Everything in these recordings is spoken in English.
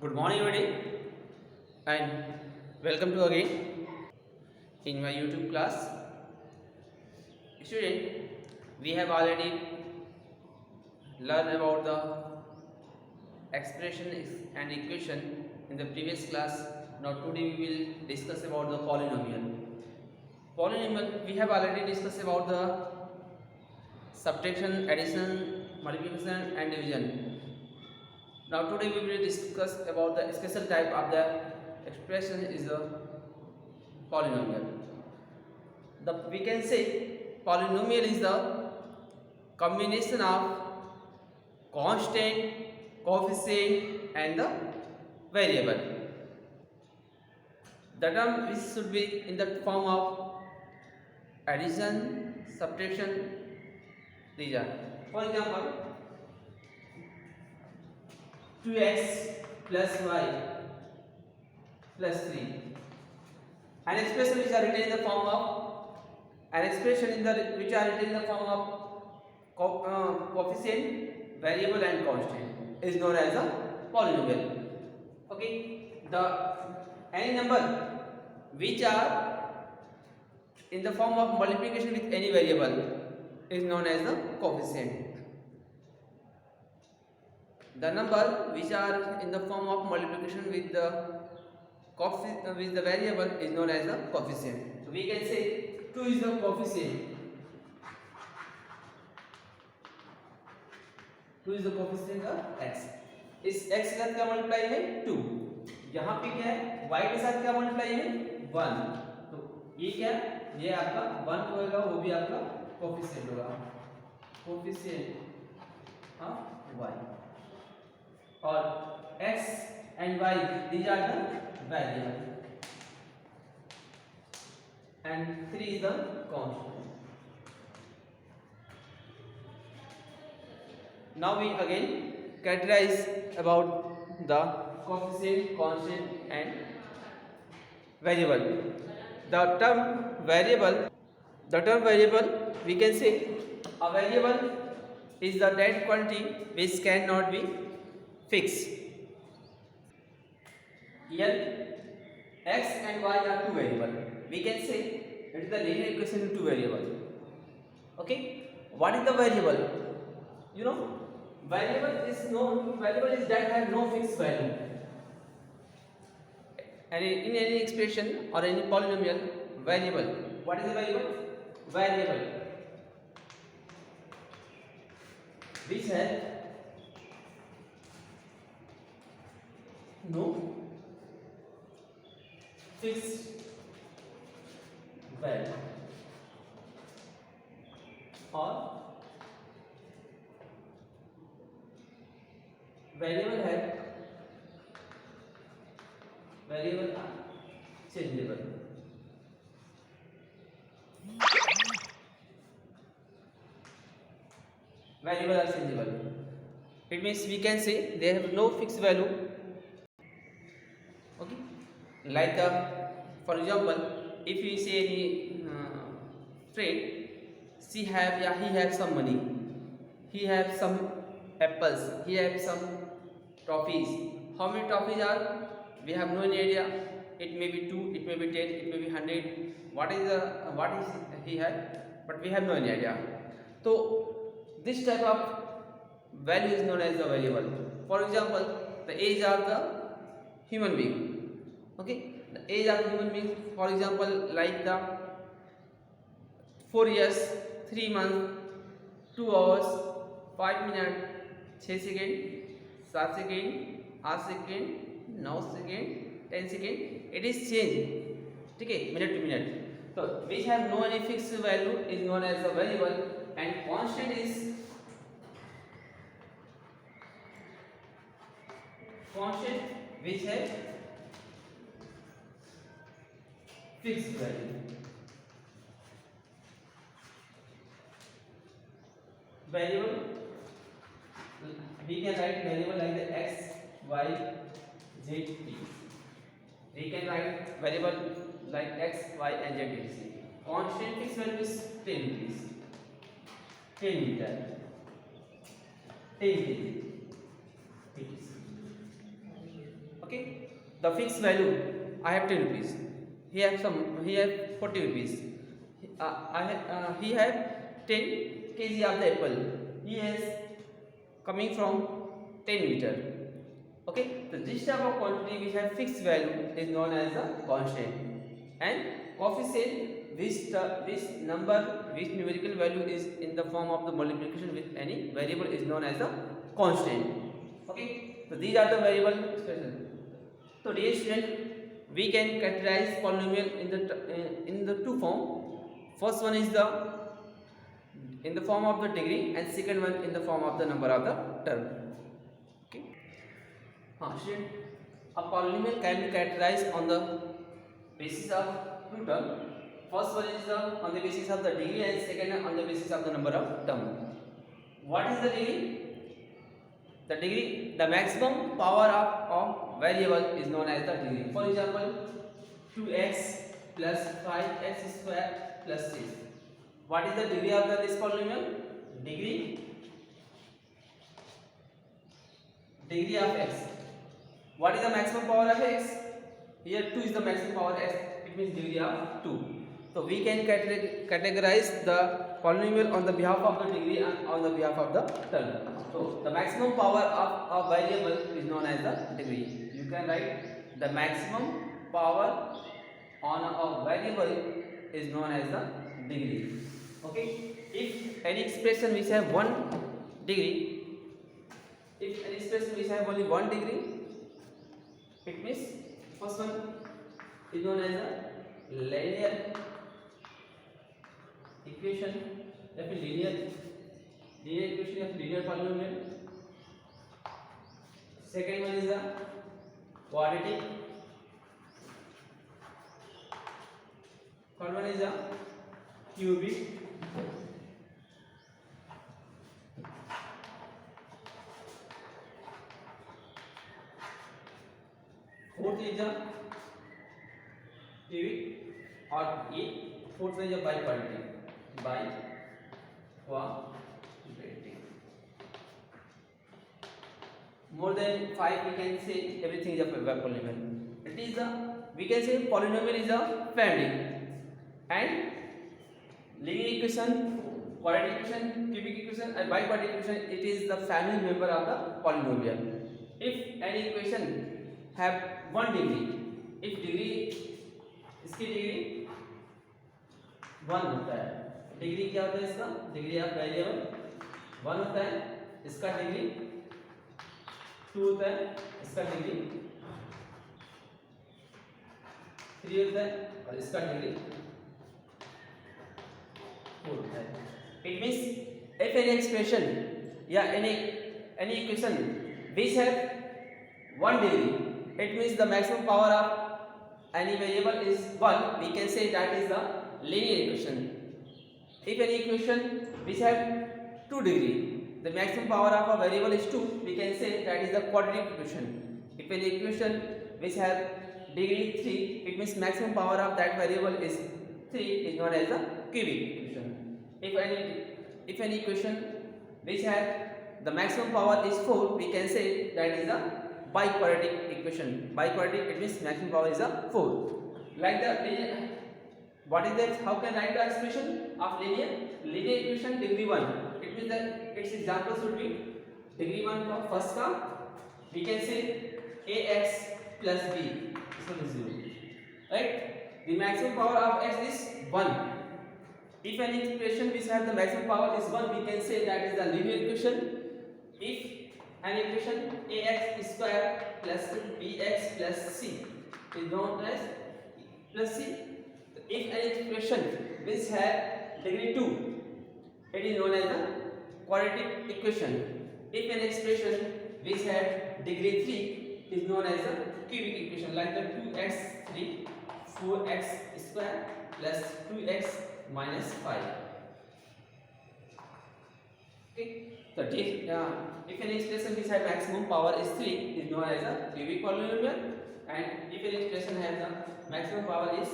Good morning, everybody, and welcome to again in my YouTube class. Student, we have already learned about the expression and equation in the previous class. Now today we will discuss about the polynomial. Polynomial, we have already discussed about the subtraction, addition, multiplication, and division. Now today we will discuss about the special type of the expression is the polynomial. We can say polynomial is the combination of constant, coefficient, and the variable. The term is should be in the form of addition, subtraction. These are, for example, 2x plus y plus 3. An expression which are written in the form of which are written in the form of coefficient, variable, and constant is known as a polynomial. Okay, the any number which are in the form of multiplication with any variable is known as the coefficient. The number which are in the form of multiplication with the variable is known as the coefficient. So we can say 2 is the coefficient. 2 is the coefficient of x. इस x के साथ क्या multiply है 2. यहाँ पे क्या है y के साथ क्या मल्टीप्लाई है 1. तो ये क्या ये आपका 1 होगा, वो भी आपका कोफिशिएंट होगा. कोफिशिएंट ऑफ y और x and y these are the variable and 3 is the constant. Now we again characterize about the coefficient, constant, and variable. The term variable, we can say a variable is the that quantity which cannot be fixed. Here x and y are two variables. We can say it is the linear equation in two variables. Okay, what is the variable? You know, variable is that have no fixed value. And in any expression or any polynomial, variable. What is the variable? Variable which has no fixed value or variable are changeable. Variable are changeable. It means we can say they have no fixed value. Okay, like for example, if we say any friend, he have some money, he have some apples, he have some trophies. How many trophies are? We have no idea. It may be 2, it may be 10, it may be 100. What is he had? But we have no idea. So this type of value is known as the variable. For example, the age of the human being. Okay, the age of human being. For example, like the 4 years, 3 months, 2 hours, 5 minutes, 6 seconds, 7 seconds, 8 seconds, 9 seconds, 10 seconds. It is changed. Okay, minute to minute. So which have no any fixed value is known as a variable, and constant is constant which have fixed value. Variable, we can write variable like the x, y, z, t. We can write variable like x, y, and z, etc. Constant fixed value is 10 rupees, 10 meter, 10 kg. It is the fixed value, I have 10 rupees. He have 40 rupees. He have 10 kg of the apple. He has coming from 10 meter. Okay, so this type of quantity which have fixed value is known as a constant, and coefficient which number which numerical value is in the form of the multiplication with any variable is known as a constant. Okay, so these are the variable expressions. So dear student, we can categorize polynomial in the two form. First one is the in the form of the degree, and second one in the form of the number of the term. Okay. Student, a polynomial can be categorized on the basis of two terms. First one is on the basis of the degree, and second on the basis of the number of term. What is the degree? The degree, the maximum power of variable is known as the degree. For example, 2x plus 5x square plus 6. What is the degree of this polynomial? Degree of x. What is the maximum power of x? Here 2 is the maximum power of x. It means degree of 2. So we can categorize the polynomial on the behalf of the degree and on the behalf of the term. So the maximum power of a variable is known as the degree. You can write the maximum power on a variable is known as the degree. Okay. If any expression which have only one degree, it means first one is known as a linear equation, या फिर linear equation या फिर linear polynomial. Second one is the quadratic. Third one is the cubic. Fourth is the cubic or E. Fourth is the biquadratic. More than 5 we can say everything is a polynomial. It is we can say polynomial is a family, and linear equation, quadratic equation, cubic equation and biquadratic equation, it is the family member of the polynomial. If any equation have one degree, if degree इसकी degree 1 होता है, degree क्या होता है इसका? Degree of variable 1 होता है, इसका डिग्री 2 होता है, इसका डिग्री 3 होता है और इसका डिग्री 4 होता है. It means if any expression या any equation which have one degree, it means the maximum power of any variable is 1. We can say that is the linear equation. If any equation which have 2 degree, the maximum power of a variable is 2. We can say that is the quadratic equation. If any equation which have degree 3, it means maximum power of that variable is 3, is known as the cubic equation. If any equation which have the maximum power is 4, we can say that is the biquadratic equation. Biquadratic, it means maximum power is a 4. Like the linear, what is that? How can I write the expression of linear equation degree 1? It means that its example should be degree 1 का first का we can say ax plus b is 0. Right? The maximum power of x is 1. If any expression which has the maximum power is 1, we can say that is the linear equation. If an equation ax square plus bx plus c is known as plus c. If an expression which has degree 2, it is known as the quadratic equation. If an expression which has degree 3 is known as the cubic equation, like the 2x3 4x square plus 2x minus 5. Okay. So if an expression which has maximum power is 3 is known as a cubic polynomial, and if an expression has the maximum power is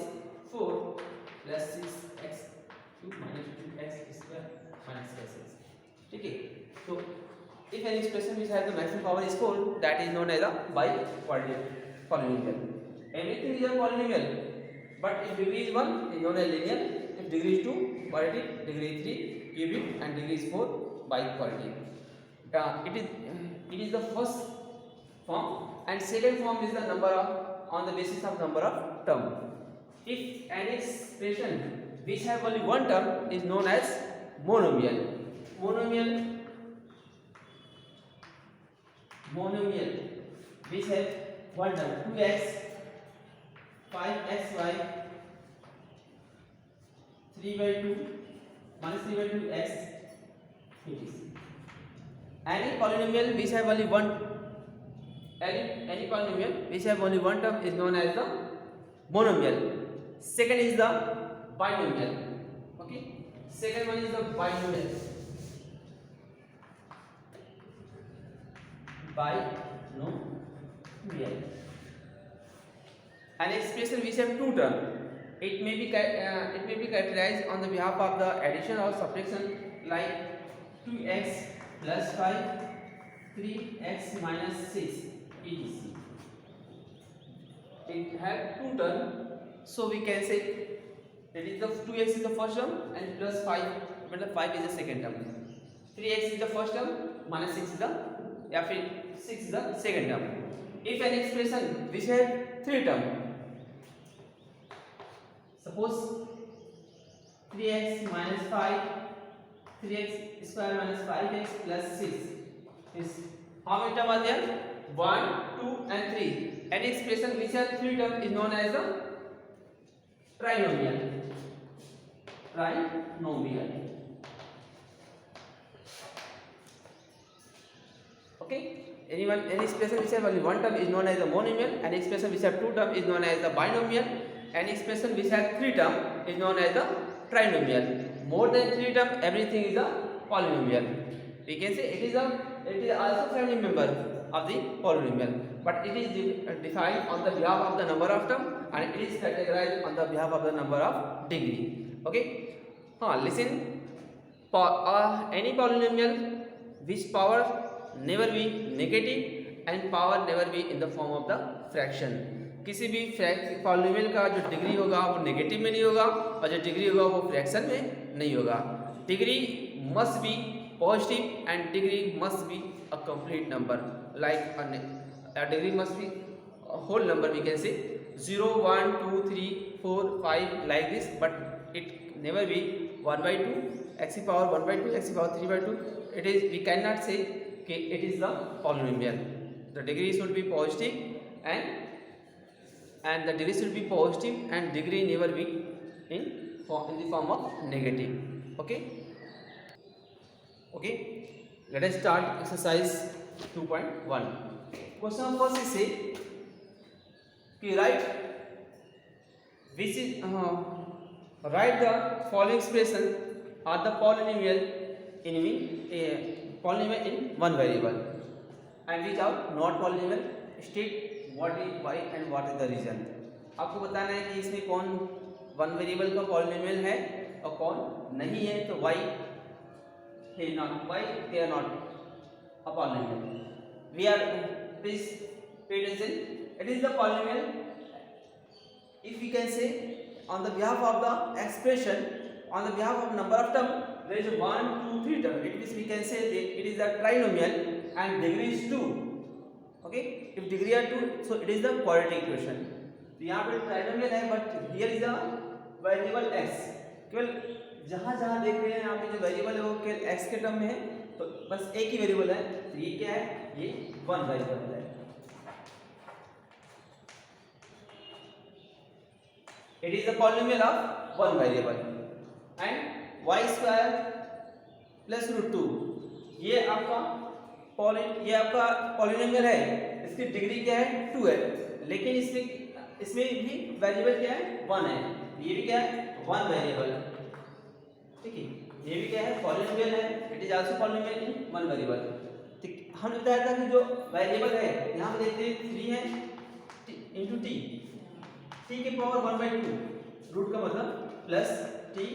4 plus 6x cube minus 2x square minus 6. Okay. So if an expression which has the maximum power is 4, that is known as a biquadratic. polynomial. Everything is a polynomial, but if degree is 1 is known as linear, if degree is 2 quadratic, degree is 3 cubic, and degree is 4 biquadratic. It is the first form, and second form is the number of on the basis of number of term. If an expression which have only one term is known as monomial. Monomial which have one term, 2x, 5xy, 3/2 minus 3/2x. It is any polynomial which have only one term is known as the monomial. Second is the binomial. Okay, second one is the binomial. An expression which have two terms. It may be characterized on the behalf of the addition or subtraction, like 2x plus 5, 3x minus 6, etc. It has two terms, so we can say that is the 2x is the first term and plus 5, मतलब 5 is the second term. 3x is the first term, minus 6 is the, या फिर 6 is the second term. If an expression which has three terms, suppose 3x minus 5, 3x square minus 5x plus 6 is how many terms are there? 1, 2 and 3. Any expression which has three terms is known as the trinomial. Okay, any expression which have only one term is known as the monomial. Any expression which have two terms is known as the binomial. Any expression which has three terms is known as the trinomial. More than three terms, everything is a polynomial. We can say it is also family member of the polynomial, but it is defined on the behalf of the number of terms, and it is categorized on the behalf of the number of degree. Okay, listen. Any polynomial which power never be negative and power never be in the form of the fraction. किसी भी polynomial का जो degree होगा वो negative में नहीं होगा, और जो डिग्री होगा वो फ्रैक्शन में नहीं होगा. Degree must be positive and degree must be a complete number, like a degree must be a whole number. We can say 0, 1, 2, 3, 4, 5 like this, but it never be 1/2 x power 1/2 x power 3/2. It is, we cannot say कि it is the polynomial. The degree should be positive and the degree should be positive and degree never be in the form of negative. Okay, let us start exercise 2.1. Question first is say कि write the following expression are the polynomial in one variable and which are not polynomial. State what is why and what is the reason. आपको बताना है कि इसमें कौन one variable का polynomial है और कौन नहीं है. तो why they are not a polynomial. We are, please pay attention. It is the polynomial if we can say on the behalf of the expression, on the behalf of number of term, there is 1, 2, 3 term. It means we can say that it is a trinomial and degree is 2. Okay, if degree are 2, so it is the quadratic equation. तो यहाँ पे trinomial है, but here is the variable x. केवल जहाँ जहाँ देख रहे हैं यहाँ पे जो वेरिएबल है वो केवल x के टर्म में है, तो बस एक ही वेरिएबल है. तो ये क्या है? ये वन वेरिएबल है. It is the polynomial of one variable and y square plus root 2. ये आपका पॉलिनोमियल है. इसकी डिग्री क्या है? 2 है. लेकिन इसमें भी वेरिएबल क्या है? 1 है. ये भी क्या है? 1 वेरिएबल. ठीक है, ये भी क्या है? पॉलिनोमियल है. It is also polynomial in 1 variable. ठीक, हमने बताया था कि जो वेरिएबल है यहाँ पे देखते हैं 3 है इंटू टी. टी के पावर 1/2, रूट का मतलब plus T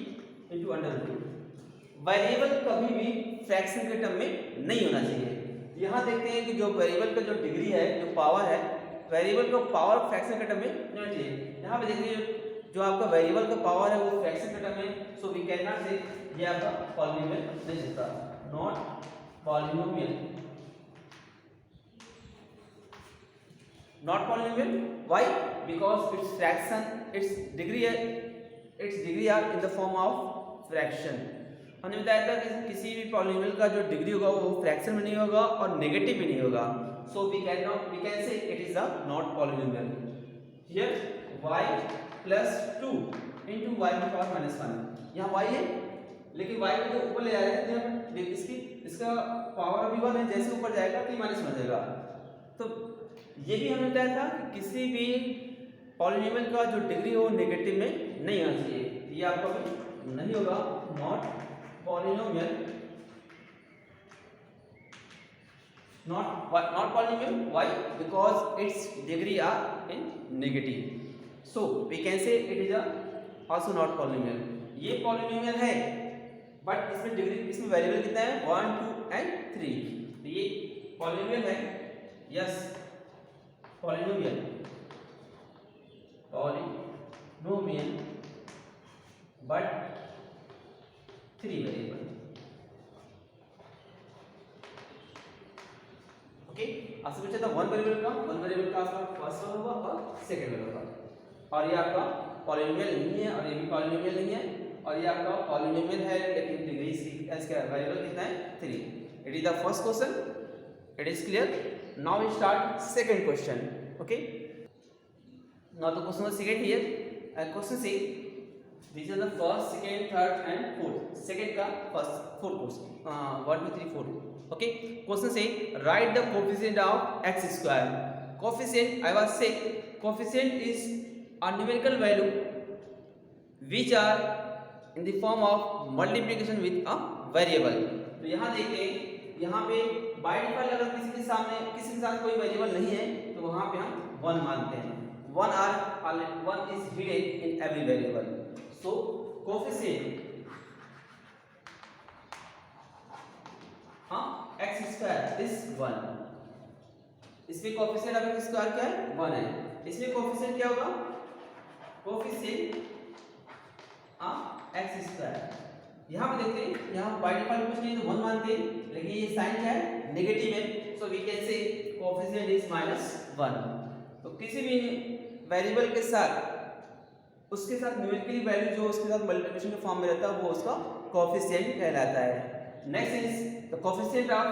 into under root. Variable कभी भी फ्रैक्शन के टर्म में नहीं होना चाहिए. यहाँ देखते हैं कि जो वेरिएबल का जो डिग्री है, जो पावर है, वेरिएबल का पावर फ्रैक्शन के टर्म में नहीं होना चाहिए। यहाँ पे देखिए जो आपका वेरिएबल का पावर है वो फ्रैक्शन के टर्म में, सो वी कैन नॉट से ये आपका पॉलिनोमियल नहीं सकता, not polynomial, not polynomial. Why? Because it's fraction, it's degree are in the form of fraction. हमने बताया था कि किसी भी पॉलिनोमियल का जो डिग्री होगा वो फ्रैक्शन में नहीं होगा और नेगेटिव भी नहीं होगा, so we can say it is a not polynomial. Here y plus 2 into y की पावर माइनस 1, यहाँ y है लेकिन y को तो ऊपर ले आया है तो इसका पावर अभी 1 है, जैसे ऊपर जाएगा तो माइनस हो जाएगा। तो ये भी हमने बताया था कि किसी भी पॉलिनोमियल का जो डिग्री हो नेगेटिव में नहीं आना चाहिए, ये आपका भी नहीं होगा, not polynomial, not polynomial. Why? Because its degree are in negative, so we can say it is a also not polynomial. ये polynomial है बट इसमें डिग्री, इसमें वेरिएबल कितना है 1 2 and 3, तो ये polynomial है, yes polynomial but 3 variable. Okay, आपसे पूछा था वन वेरिएबल का आपका फर्स्ट वन होगा और सेकंड वन होगा, और ये आपका पॉलिनोमियल नहीं है और ये भी पॉलिनोमियल नहीं है, और ये आपका पॉलिनोमियल है लेकिन डिग्री इसका वेरिएबल कितना है 3। It is the first question, it is clear. Now we start second question. Okay, now the question was second here and question से this is the first second third and fourth, second का first fourth question 1 2 3 4। Okay, question say write the coefficient of x square. Coefficient, I was saying coefficient is a numerical value which are in the form of multiplication with a variable. तो यहाँ देखें, यहाँ पे by default अगर किसी के साथ कोई वेरिएबल नहीं है तो वहाँ पे हम 1 मानते हैं, 1 is hidden in every variable, so coefficient x square is 1, इसमें कोएफिशिएंट ऑफ x स्क्वायर क्या है 1 है, इसमें कोएफिशिएंट क्या होगा कोएफिशिएंट ऑफ x स्क्वायर। यहाँ पे देखते हैं, यहाँ बाय डिफॉल्ट कुछ नहीं तो 1 मानते हैं, लेकिन ये साइन क्या है नेगेटिव है, so we can say coefficient is -1। तो किसी भी वेरिएबल के साथ उसके साथ न्यूमेरिकली वैल्यू जो उसके साथ मल्टीप्लिकेशन के फॉर्म में रहता है वो उसका कोएफिशिएंट कहलाता है। Next is the coefficient of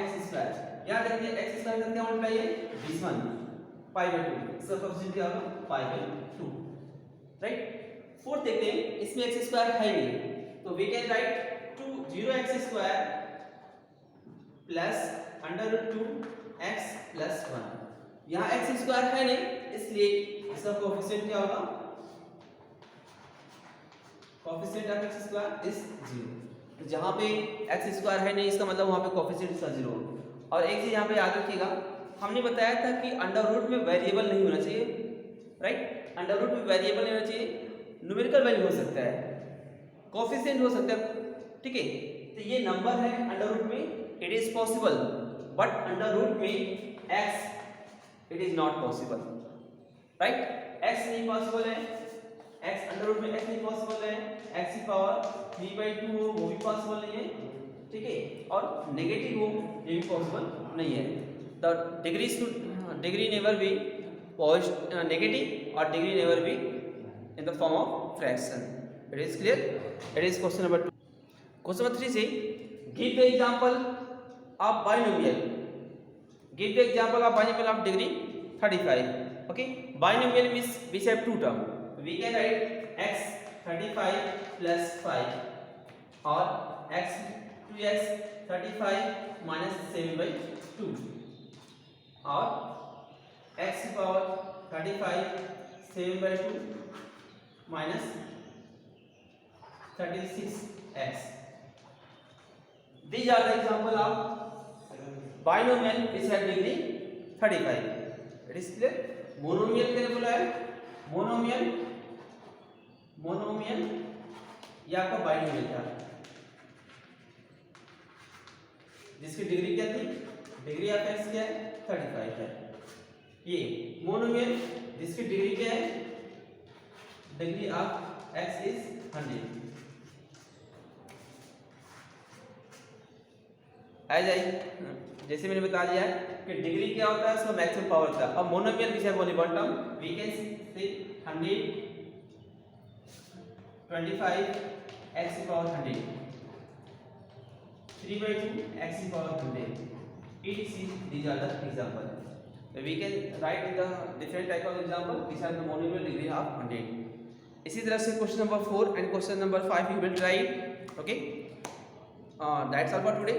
x square। याद रखिए x स्क्वायर का क्या मल्टीप्लाई है this one pi by 2, इसका कोएफिशिएंट क्या होगा pi by 2, राइट। फोर्थ देखते हैं, इसमें x स्क्वायर है नहीं तो we can write 0x square plus √2x plus 1। यहाँ x स्क्वायर है नहीं इसलिए इसका कोएफिशिएंट क्या होगा coefficient of x square is 0। तो जहां पे x स्क्वायर है नहीं इसका मतलब वहां पे कोएफिशिएंट इसका 0। और एक चीज यहां पे याद रखिएगा, हमने बताया था कि अंडर रूट में वेरिएबल नहीं होना चाहिए, राइट। अंडर रूट में वेरिएबल नहीं होना चाहिए, न्यूमेरिकल वैल्यू हो सकता है, कोएफिशिएंट हो सकता है, ठीक है। तो ये नंबर है अंडर रूट में, it is possible, but under root में x it is not possible, right. x नहीं पॉसिबल है, x अंडर रूट में x नहीं पॉसिबल है, x की पावर 3/2 हो वो भी पॉसिबल नहीं है, ठीक है, और नेगेटिव हो ये भी पॉसिबल नहीं है। The degree never be negative और degree never be in the form of fraction. It is clear. It is question number 2। Question number 3 से give the example of binomial, give the example of binomial of degree 35। okay, binomial means which have two term, we can write x 35 plus 5 or x 2x 35 minus 7/2 or x power 35 7/2 minus 36x। These are the example of binomial which have degree 35। It is clear। Monomial क्या बोला है, monomial या आपका binomial था, जिसकी degree क्या थी, degree of x क्या है 35 है। ये मोनोमियल जिसकी डिग्री क्या है, डिग्री ऑफ एक्स इज 100। आ जाइए, जैसे मैंने बता दिया है कि डिग्री क्या होता है, उसका मैक्सिमम पावर होता है। अब monomial which have only one term, we can say 125 x की पावर 100, 3/2 x की power 100, etc. These are the example. We can write in the different type of example. These are the monomial degree of 100. इसी तरह से question number 4 and question number 5 you will try. Okay, that's all for today.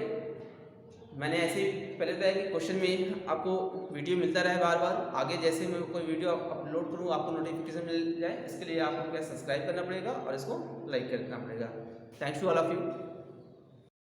मैंने ऐसे पहले बताया कि question में आपको वीडियो मिलता रहे बार बार, आगे जैसे मैं कोई वीडियो अपलोड करूँ आपको नोटिफिकेशन मिल जाए, इसके लिए आपको क्या सब्सक्राइब करना पड़ेगा और इसको लाइक करना पड़ेगा। Thanks to all of you.